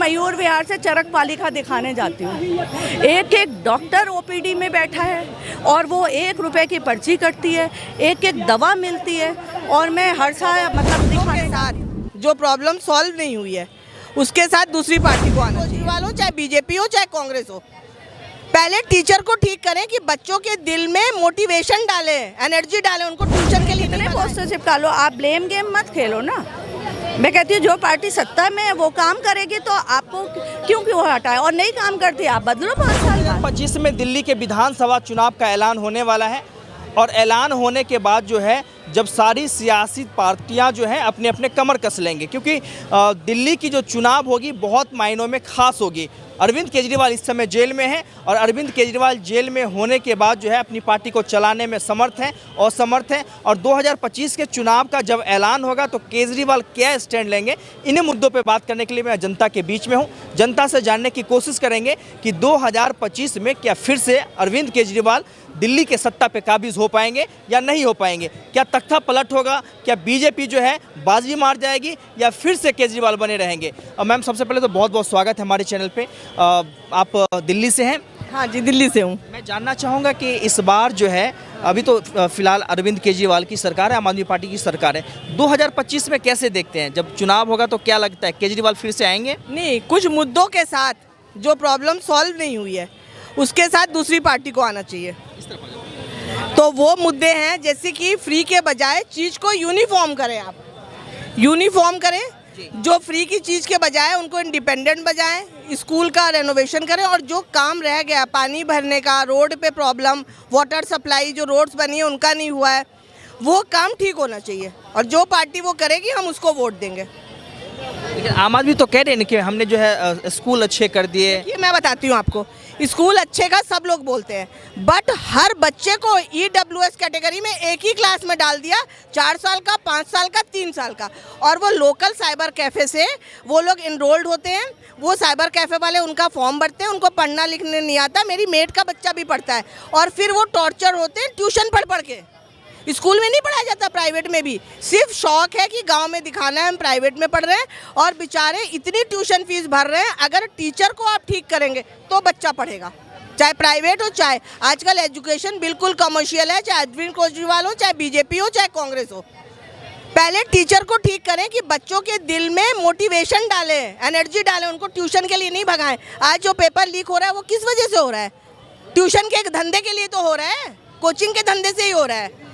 मयूर विहार से चरक पालिका दिखाने जाती हूँ। एक एक डॉक्टर ओपीडी में बैठा है और वो 1 रुपए की पर्ची कटती है, एक एक दवा मिलती है और मैं हर साल मतलब दिखाने साथ जो प्रॉब्लम सॉल्व नहीं हुई है उसके साथ दूसरी पार्टी को आना चाहिए, वालों चाहे बीजेपी हो चाहे कांग्रेस हो। पहले टीचर को ठीक करें कि बच्चों के दिल में मोटिवेशन डालें, एनर्जी डालें, उनको ट्यूशन के लिए इतने पोस्टर चिपका लो। आप ब्लेम गेम मत खेलो ना। मैं कहती हूँ जो पार्टी सत्ता में है वो काम करेगी तो आपको क्यों हटाए, और नहीं काम करती आप बदलो 5 साल बाद। 25 में दिल्ली के विधानसभा चुनाव का ऐलान होने वाला है और ऐलान होने के बाद जो है जब सारी सियासी पार्टियां जो हैं अपने अपने कमर कस लेंगे, क्योंकि दिल्ली की जो चुनाव होगी बहुत मायनों में खास होगी। अरविंद केजरीवाल इस समय जेल में हैं और अरविंद केजरीवाल जेल में होने के बाद जो है अपनी पार्टी को चलाने में समर्थ हैं और असमर्थ हैं, और 2025 के चुनाव का जब ऐलान होगा तो केजरीवाल क्या स्टैंड लेंगे, इन्हीं मुद्दों पे बात करने के लिए मैं जनता के बीच में हूँ। जनता से जानने की कोशिश करेंगे कि 2025 में क्या फिर से अरविंद केजरीवाल दिल्ली के सत्ता पे काबिज हो पाएंगे या नहीं हो पाएंगे, क्या तख्ता पलट होगा, क्या बीजेपी जो है बाजी मार जाएगी या फिर से केजरीवाल बने रहेंगे। मैम सबसे पहले तो बहुत बहुत स्वागत है हमारे चैनल पे। आप दिल्ली से हैं? हाँ जी, दिल्ली से हूँ। मैं जानना चाहूँगा कि इस बार जो है अभी तो फिलहाल अरविंद केजरीवाल की सरकार है, आम आदमी पार्टी की सरकार है, 2025 में कैसे देखते हैं? जब चुनाव होगा तो क्या लगता है केजरीवाल फिर से आएंगे? नहीं, कुछ मुद्दों के साथ जो प्रॉब्लम सॉल्व नहीं हुई है उसके साथ दूसरी पार्टी को आना चाहिए। तो वो मुद्दे हैं जैसे कि फ्री के बजाय चीज को यूनिफॉर्म करें, आप यूनिफॉर्म करें, जो फ्री की चीज के बजाय उनको इंडिपेंडेंट बजाएं, स्कूल का रेनोवेशन करें, और जो काम रह गया पानी भरने का, रोड पे प्रॉब्लम, वाटर सप्लाई जो रोड्स बनी है उनका नहीं हुआ है, वो काम ठीक होना चाहिए और जो पार्टी वो करेगी हम उसको वोट देंगे। लेकिन आम आदमी तो कह रहे हैं कि हमने जो है स्कूल अच्छे कर दिए। ये मैं बताती हूँ आपको, स्कूल अच्छे का सब लोग बोलते हैं, बट हर बच्चे को EWS कैटेगरी में एक ही क्लास में डाल दिया, 4 साल का, 5 साल का, 3 साल का, और वो लोकल साइबर कैफ़े से वो लोग इनरोल्ड होते हैं, वो साइबर कैफ़े वाले उनका फॉर्म भरते हैं, उनको पढ़ना लिखने नहीं आता, मेरी मेट का बच्चा भी पढ़ता है, और फिर वो टॉर्चर होते हैं ट्यूशन पढ़ के। स्कूल में नहीं पढ़ाया जाता, प्राइवेट में भी, सिर्फ शौक है कि गांव में दिखाना है हम प्राइवेट में पढ़ रहे हैं, और बेचारे इतनी ट्यूशन फीस भर रहे हैं। अगर टीचर को आप ठीक करेंगे तो बच्चा पढ़ेगा, चाहे प्राइवेट हो चाहे, आजकल एजुकेशन बिल्कुल कमर्शियल है, चाहे अरविंद केजरीवाल हो चाहे बीजेपी हो चाहे कांग्रेस हो। पहले टीचर को ठीक करें कि बच्चों के दिल में मोटिवेशन डालें, एनर्जी डालें, उनको ट्यूशन के लिए नहीं भगाएं। आज जो पेपर लीक हो रहा है वो किस वजह से हो रहा है? ट्यूशन के एक धंधे के लिए तो हो रहा है, कोचिंग के धंधे से ही हो रहा है।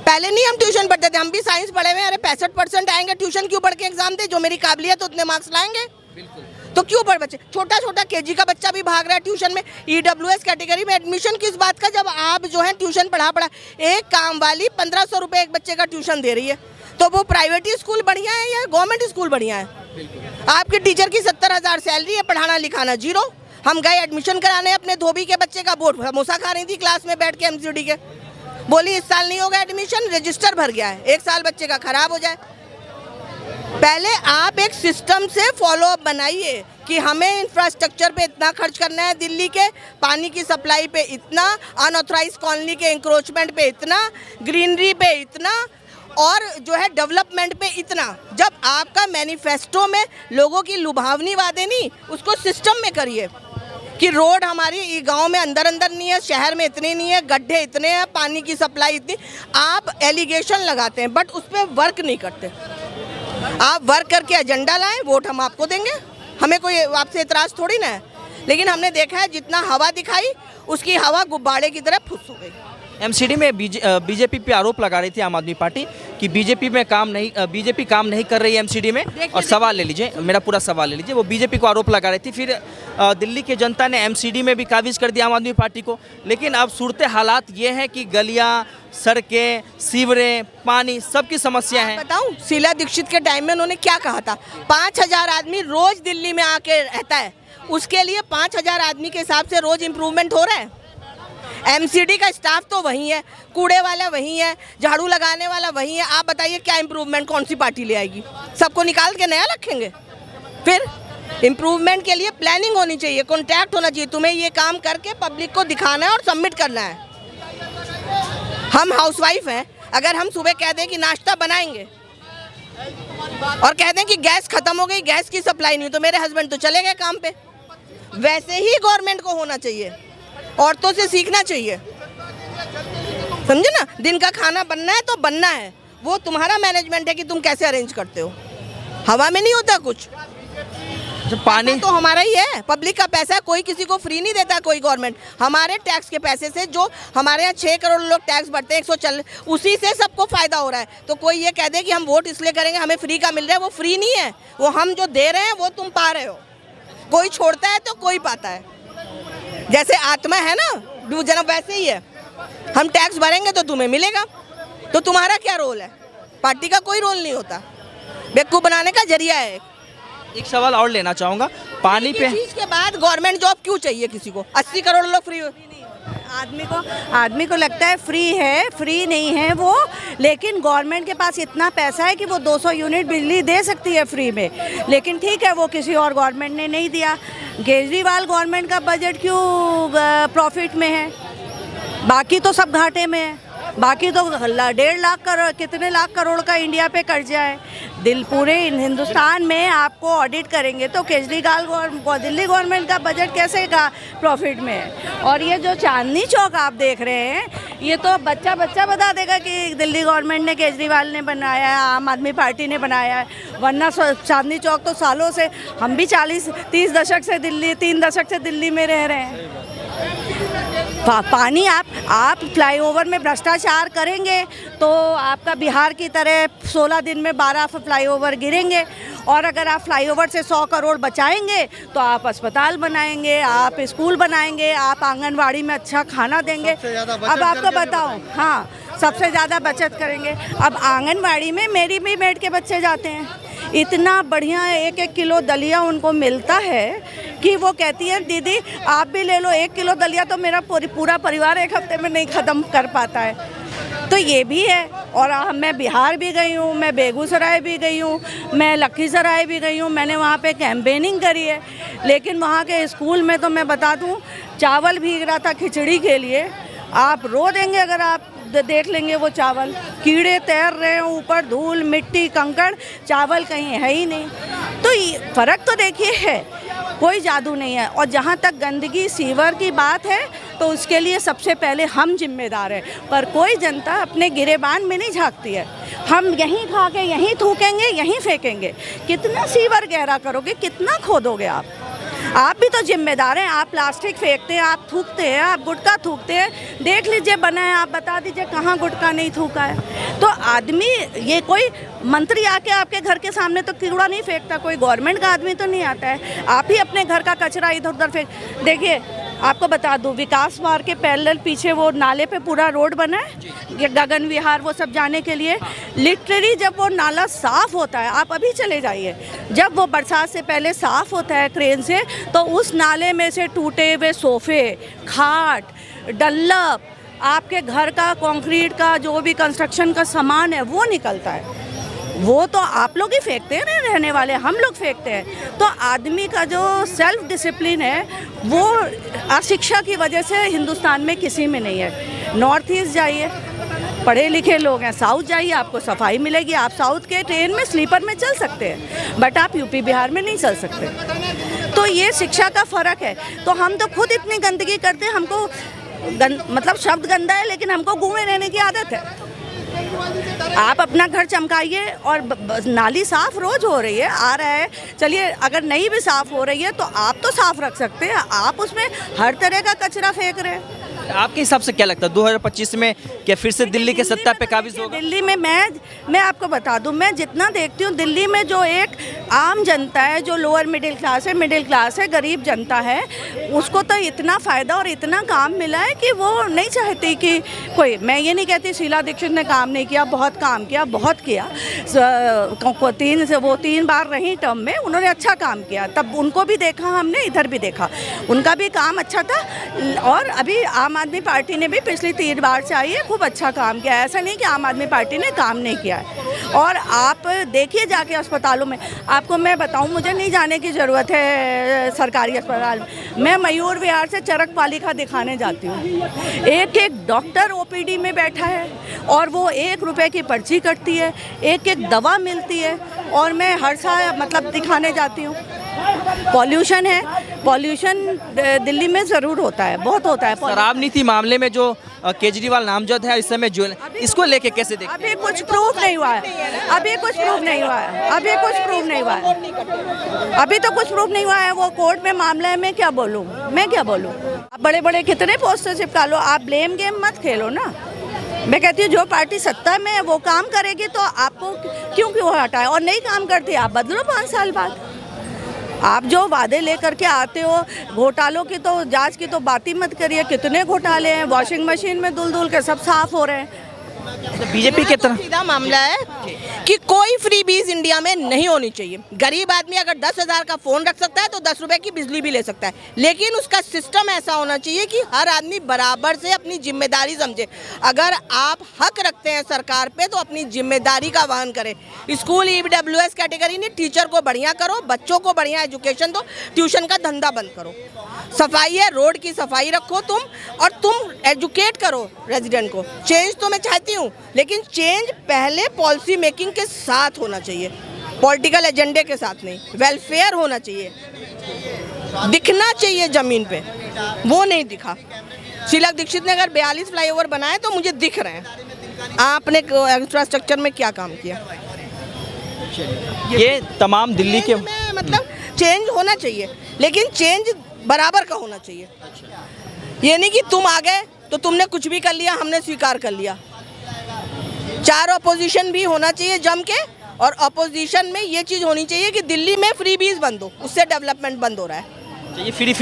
पहले नहीं हम ट्यूशन पढ़ते थे, हम भी साइंस पढ़े हुए, अरे 65% आएंगे, ट्यूशन क्यों पढ़ के एग्जाम दे, जो मेरी काबिलियत उतने मार्क्स लाएंगे। तो क्यों पढ़ बच्चे, छोटा छोटा KG का बच्चा भी भाग रहा है ट्यूशन में। EWS कैटेगरी में एडमिशन किस बात का, जब आप जो है ट्यूशन पढ़ा एक काम वाली 1500 रुपये एक बच्चे का ट्यूशन दे रही है, तो वो प्राइवेट स्कूल बढ़िया है या गवर्नमेंट स्कूल बढ़िया है? आपके टीचर की 70,000 सैलरी है, पढ़ाना लिखाना जीरो। हम गए एडमिशन कराने अपने धोबी के बच्चे का, बोर्ड समोसा खा रही थी क्लास में बैठ के MCD के, बोली इस साल नहीं होगा एडमिशन, रजिस्टर भर गया है, 1 साल बच्चे का खराब हो जाए। पहले आप एक सिस्टम से फॉलो अप बनाइए कि हमें इंफ्रास्ट्रक्चर पे इतना खर्च करना है, दिल्ली के पानी की सप्लाई पे इतना, अनऑथराइज कॉलोनी के इंक्रोचमेंट पे इतना, ग्रीनरी पे इतना, और जो है डेवलपमेंट पे इतना। जब आपका मैनिफेस्टो में लोगों की लुभावनी वादे नहीं, उसको सिस्टम में करिए कि रोड हमारी गांव में अंदर नहीं है, शहर में इतने नहीं है, गड्ढे इतने हैं, पानी की सप्लाई इतनी। आप एलिगेशन लगाते हैं बट उस पर वर्क नहीं करते। आप वर्क करके एजेंडा लाएं, वोट हम आपको देंगे, हमें कोई आपसे इतराज़ थोड़ी ना है। लेकिन हमने देखा है जितना हवा दिखाई उसकी हवा गुब्बारे की तरह फुस हो गई। MCD में बीजेपी पे आरोप लगा रही थी आम आदमी पार्टी कि बीजेपी काम नहीं कर रही है MCD में। और सवाल ले लीजिए, मेरा पूरा सवाल ले लीजिए, वो बीजेपी को आरोप लगा रही थी, फिर दिल्ली की जनता ने MCD में भी काबिज कर दिया आम आदमी पार्टी को। लेकिन अब सूरत हालात ये है कि गलियाँ, सड़कें, सीवरें, पानी, सबकी समस्या है। बताऊं, शीला दीक्षित के टाइम में उन्होंने क्या कहा था, 5000 आदमी रोज दिल्ली में आके रहता है, उसके लिए 5000 आदमी के हिसाब से रोज इम्प्रूवमेंट हो रहा है। MCD का स्टाफ तो वही है, कूड़े वाला वही है, झाड़ू लगाने वाला वही है। आप बताइए क्या इम्प्रूवमेंट कौन सी पार्टी ले आएगी? सबको निकाल के नया रखेंगे? फिर इम्प्रूवमेंट के लिए प्लानिंग होनी चाहिए, कॉन्ट्रैक्ट होना चाहिए, तुम्हें ये काम करके पब्लिक को दिखाना है और सबमिट करना है। हम हाउसवाइफ हैं, अगर हम सुबह कह दें कि नाश्ता बनाएंगे और कहते हैं कि गैस खत्म हो गई, गैस की सप्लाई नहीं, तो मेरे हस्बैंड तो चले गए काम पे। वैसे ही गवर्नमेंट को होना चाहिए, औरतों से सीखना चाहिए, समझे ना। दिन का खाना बनना है तो बनना है, वो तुम्हारा मैनेजमेंट है कि तुम कैसे अरेंज करते हो। हवा में नहीं होता कुछ। पानी तो हमारा ही है, पब्लिक का पैसा है, कोई किसी को फ्री नहीं देता कोई गवर्नमेंट। हमारे टैक्स के पैसे से, जो हमारे यहाँ 6 करोड़ लोग टैक्स भरते हैं, 140, उसी से सबको फायदा हो रहा है। तो कोई ये कह दे कि हम वोट इसलिए करेंगे, हमें फ्री का मिल रहा है, वो फ्री नहीं है, वो हम जो दे रहे हैं वो तुम पा रहे हो। कोई छोड़ता है तो कोई पाता है, जैसे आत्मा है ना, जन्म वैसे ही है। हम टैक्स भरेंगे तो तुम्हें मिलेगा, तो तुम्हारा क्या रोल है? पार्टी का कोई रोल नहीं होता, बेवकूफ बनाने का जरिया है। एक सवाल और लेना चाहूँगा, पानी पे चीज के बाद गवर्नमेंट जॉब क्यों चाहिए किसी को? 80 करोड़ लोग फ्री आदमी को लगता है फ्री है, फ्री नहीं है वो, लेकिन गवर्नमेंट के पास इतना पैसा है कि वो 200 यूनिट बिजली दे सकती है फ्री में। लेकिन ठीक है, वो किसी और गवर्नमेंट ने नहीं दिया। केजरीवाल गवर्नमेंट का बजट क्यों प्रॉफिट में है? बाकी तो सब घाटे में है। बाकी तो 1.5 लाख करोड़, कितने लाख करोड़ का इंडिया पे कर्जा है। पूरे हिंदुस्तान में आपको ऑडिट करेंगे तो केजरीवाल दिल्ली गवर्नमेंट का बजट कैसे का प्रॉफिट में है। और ये जो चांदनी चौक आप देख रहे हैं, ये तो बच्चा बता देगा कि दिल्ली गवर्नमेंट ने, केजरीवाल ने बनाया है, आम आदमी पार्टी ने बनाया है। वरना चांदनी चौक तो सालों से, हम भी 40-30 दशक से 3 दशक से दिल्ली में रह रहे हैं। पानी आप फ्लाईओवर में भ्रष्टाचार करेंगे तो आपका बिहार की तरह 16 दिन में 12 फ्लाईओवर गिरेंगे। और अगर आप फ्लाईओवर से 100 करोड़ बचाएंगे तो आप अस्पताल बनाएंगे, आप स्कूल बनाएंगे, आप आंगनवाड़ी में अच्छा खाना देंगे। अब आपको बताओ, हाँ, सबसे ज़्यादा बचत करेंगे। अब आंगनवाड़ी में मेरी भी मेड के बच्चे जाते हैं, इतना बढ़िया 1-1 किलो दलिया उनको मिलता है कि वो कहती है दीदी आप भी ले लो 1 किलो दलिया, तो मेरा पूरा परिवार 1 हफ्ते में नहीं ख़त्म कर पाता है। तो ये भी है। और मैं बिहार भी गई हूँ, मैं बेगूसराय भी गई हूँ, मैं लखीसराय भी गई हूँ, मैंने वहाँ पे कैंपेनिंग करी है। लेकिन वहाँ के स्कूल में तो मैं बता दूँ, चावल भीग रहा था खिचड़ी के लिए, आप रो देंगे अगर आप देख लेंगे वो चावल। कीड़े तैर रहे हैं ऊपर, धूल मिट्टी कंकड़, चावल कहीं है ही नहीं। तो फ़र्क तो देखिए है, कोई जादू नहीं है। और जहाँ तक गंदगी सीवर की बात है तो उसके लिए सबसे पहले हम जिम्मेदार हैं, पर कोई जनता अपने गिरेबान में नहीं झांकती है। हम यहीं खा के यहीं थूकेंगे, यहीं फेंकेंगे। कितना सीवर गहरा करोगे, कितना खोदोगे आप भी तो जिम्मेदार हैं। आप प्लास्टिक फेंकते हैं, आप थूकते हैं, आप गुटखा थूकते हैं, देख लीजिए बना है, आप बता दीजिए कहाँ गुटखा नहीं थूका है। तो आदमी, ये कोई मंत्री आके आपके घर के सामने तो कूड़ा नहीं फेंकता, कोई गवर्नमेंट का आदमी तो नहीं आता है। आप ही अपने घर का कचरा इधर उधर फेंक। देखिए आपको बता दूं, विकास मार्ग के पैरेलल पीछे वो नाले पे पूरा रोड बना है, गगन विहार वो सब जाने के लिए। लिटरली जब वो नाला साफ़ होता है, आप अभी चले जाइए, जब वो बरसात से पहले साफ़ होता है क्रेन से, तो उस नाले में से टूटे हुए सोफ़े, खाट, डल्लप, आपके घर का कंक्रीट का जो भी कंस्ट्रक्शन का सामान है वो निकलता है। वो तो आप लोग ही फेंकते हैं ना, रहने वाले हम लोग फेंकते हैं। तो आदमी का जो सेल्फ डिसिप्लिन है वो अशिक्षा की वजह से हिंदुस्तान में किसी में नहीं है। नॉर्थ ईस्ट जाइए, पढ़े लिखे लोग हैं, साउथ जाइए, आपको सफाई मिलेगी। आप साउथ के ट्रेन में स्लीपर में चल सकते हैं, बट आप यूपी बिहार में नहीं चल सकते। तो ये शिक्षा का फ़र्क है। तो हम तो खुद इतनी गंदगी करते हैं, हमको मतलब शब्द गंदा है लेकिन हमको घूमे रहने की आदत है। आप अपना घर चमकाइए और नाली साफ़ रोज़ हो रही है, आ रहा है, चलिए अगर नहीं भी साफ़ हो रही है तो आप तो साफ़ रख सकते हैं। आप उसमें हर तरह का कचरा फेंक रहे हैं। आपके हिसाब से क्या लगता है 2025 में क्या फिर से दिल्ली के सत्ता पे काबिज होगा? दिल्ली में मैं आपको बता दूं, मैं जितना देखती हूँ दिल्ली में जो एक आम जनता है, जो लोअर मिडिल क्लास है, गरीब जनता है, उसको तो इतना फ़ायदा और इतना काम मिला है कि वो नहीं चाहती कि कोई, मैं ये नहीं कहती शीला दीक्षित ने काम नहीं किया, बहुत काम किया, बहुत किया। 3 बार रही टर्म में, उन्होंने अच्छा काम किया, तब उनको भी देखा हमने, इधर भी देखा, उनका भी काम अच्छा था। और अभी आम आदमी पार्टी ने भी पिछली 3 बार से आई है, खूब अच्छा काम किया। ऐसा नहीं कि आम आदमी पार्टी ने काम नहीं किया है। और आप देखिए जाके अस्पतालों में, आपको मैं बताऊं, मुझे नहीं जाने की ज़रूरत है सरकारी अस्पताल में, मैं मयूर विहार से चरक पालिका दिखाने जाती हूँ। एक एक डॉक्टर ओपीडी में बैठा है और वो 1 रुपए की पर्ची कटती है, एक एक दवा मिलती है और मैं हर साल मतलब दिखाने जाती हूँ। पॉल्यूशन है, पॉल्यूशन दिल्ली में ज़रूर होता है, बहुत होता है। शराब नीति मामले में जो केजरीवाल नामजद है इस समय, जो इसको लेके कैसे देखते हैं? अभी कुछ प्रूफ नहीं हुआ है, अभी कुछ प्रूफ नहीं हुआ है, अभी कुछ प्रूफ नहीं हुआ है, अभी तो कुछ प्रूफ नहीं हुआ है। वो कोर्ट में मामला है, मैं क्या बोलूँ, मैं क्या बोलूँ। आप बड़े बड़े कितने पोस्टर चिपका लो, आप ब्लेम गेम मत खेलो ना। मैं कहती हूँ जो पार्टी सत्ता में है वो काम करेगी तो आपको क्यों हटाए, और नहीं काम करती आप बदलो 5 साल बाद। आप जो वादे लेकर के आते हो, घोटालों की तो जांच की तो बात ही मत करिए। कितने घोटाले हैं, वॉशिंग मशीन में धुल के सब साफ हो रहे हैं। बीजेपी के तरफ सीधा मामला है कि कोई फ्री बीज इंडिया में नहीं होनी चाहिए। गरीब आदमी अगर 10,000 का फोन रख सकता है तो 10 रुपए की बिजली भी ले सकता है, लेकिन उसका सिस्टम ऐसा होना चाहिए कि हर आदमी बराबर से अपनी जिम्मेदारी समझे। अगर आप हक रखते हैं सरकार पे तो अपनी जिम्मेदारी का वहन करें। स्कूल EWS कैटेगरी नहीं, टीचर को बढ़िया करो, बच्चों को बढ़िया एजुकेशन दो, ट्यूशन का धंधा बंद करो। सफाई है, रोड की सफाई रखो तुम, और तुम एजुकेट करो रेजिडेंट को। चेंज तो मैं चाहती हूँ, लेकिन चेंज पहले पॉलिसी मेकिंग के साथ होना चाहिए, पॉलिटिकल एजेंडे के साथ नहीं। वेलफेयर होना चाहिए, दिखना चाहिए जमीन पे, वो नहीं दिखा। शीला दीक्षित ने अगर 42 फ्लाईओवर बनाए तो मुझे दिख रहे हैं। आपने इंफ्रास्ट्रक्चर में क्या काम किया? ये तमाम दिल्ली के मतलब चेंज होना चाहिए, लेकिन चेंज बराबर का होना चाहिए। ये नहीं कि तुम आ गए तो तुमने कुछ भी कर लिया, हमने स्वीकार कर लिया। 4 अपोजिशन भी होना चाहिए जम के, और अपोजिशन में ये चीज़ होनी चाहिए कि दिल्ली में फ्री बीज बंद हो, उससे डेवलपमेंट बंद हो रहा है। ये फ्री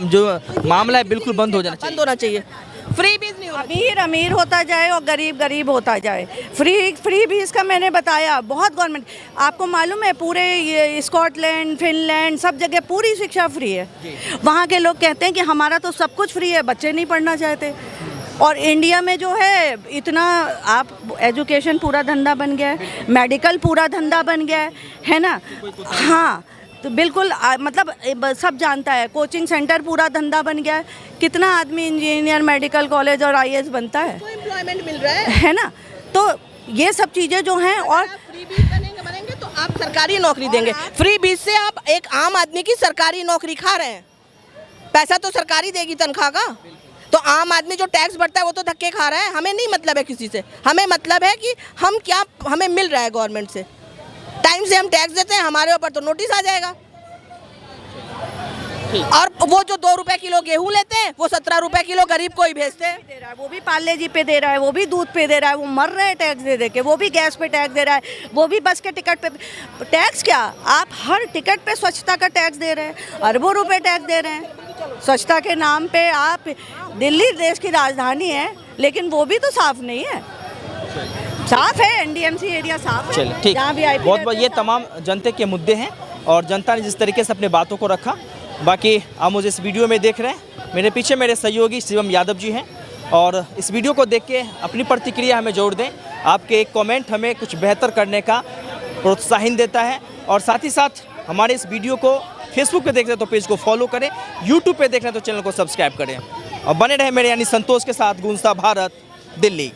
जो मामला है बिल्कुल बंद होना चाहिए। फ्री बीज नहीं होना। अमीर अमीर होता जाए और गरीब गरीब होता जाए। फ्री भी इसका मैंने बताया, बहुत गवर्नमेंट, आपको मालूम है पूरे ये स्कॉटलैंड, फिनलैंड, सब जगह पूरी शिक्षा फ्री है। वहाँ के लोग कहते हैं कि हमारा तो सब कुछ फ्री है, बच्चे नहीं पढ़ना चाहते। और इंडिया में जो है इतना, आप एजुकेशन पूरा धंधा बन गया है, मेडिकल पूरा धंधा बन गया है ना। हाँ, तो बिल्कुल मतलब सब जानता है, कोचिंग सेंटर पूरा धंधा बन गया है। कितना आदमी इंजीनियर, मेडिकल कॉलेज और IAS बनता है, तो एम्प्लॉयमेंट मिल रहा है ना। तो ये सब चीज़ें जो हैं, और फ्री बीज बनेंगे तो आप सरकारी नौकरी देंगे। फ्री बीज से आप एक आम आदमी की सरकारी नौकरी खा रहे हैं, पैसा तो सरकारी देगी तनख्वाह का। तो आम आदमी जो टैक्स भरता है वो तो धक्के खा रहा है। हमें नहीं मतलब है किसी से, हमें मतलब है कि हम क्या हमें मिल रहा है गवर्नमेंट से। टाइम से हम टैक्स देते हैं, हमारे ऊपर तो नोटिस आ जाएगा। और वो जो 2 रुपए किलो गेहूं लेते हैं वो 17 रुपए किलो गरीब को ही भेजते हैं। वो भी पार्ले जी पे दे रहा है, वो भी दूध पे दे रहा है, वो मर रहे हैं टैक्स दे के, वो भी गैस पे टैक्स दे रहा है, वो भी बस के टिकट पे टैक्स। क्या आप हर टिकट पे स्वच्छता का टैक्स दे रहे हैं, अरबों रुपए टैक्स दे रहे हैं स्वच्छता के नाम पे। आप दिल्ली देश की राजधानी है, लेकिन वो भी तो साफ नहीं है। साफ है, NDMC एरिया साफ है। चलिए ठीक, जहाँ VIP बहुत ये तमाम जनता के मुद्दे हैं और जनता ने जिस तरीके से अपने बातों को रखा। बाकी आप मुझे इस वीडियो में देख रहे हैं, मेरे पीछे मेरे सहयोगी शिवम यादव जी हैं, और इस वीडियो को देख के अपनी प्रतिक्रिया हमें जोड़ दें। आपके एक कमेंट हमें कुछ बेहतर करने का प्रोत्साहन देता है। और साथ ही साथ हमारे इस वीडियो को फेसबुक पे देख रहे हैं तो पेज को फॉलो करें, यूट्यूब पे देख रहे हैं तो चैनल को सब्सक्राइब करें, और बने रहे मेरे यानी संतोष के साथ। गूंजता भारत, दिल्ली।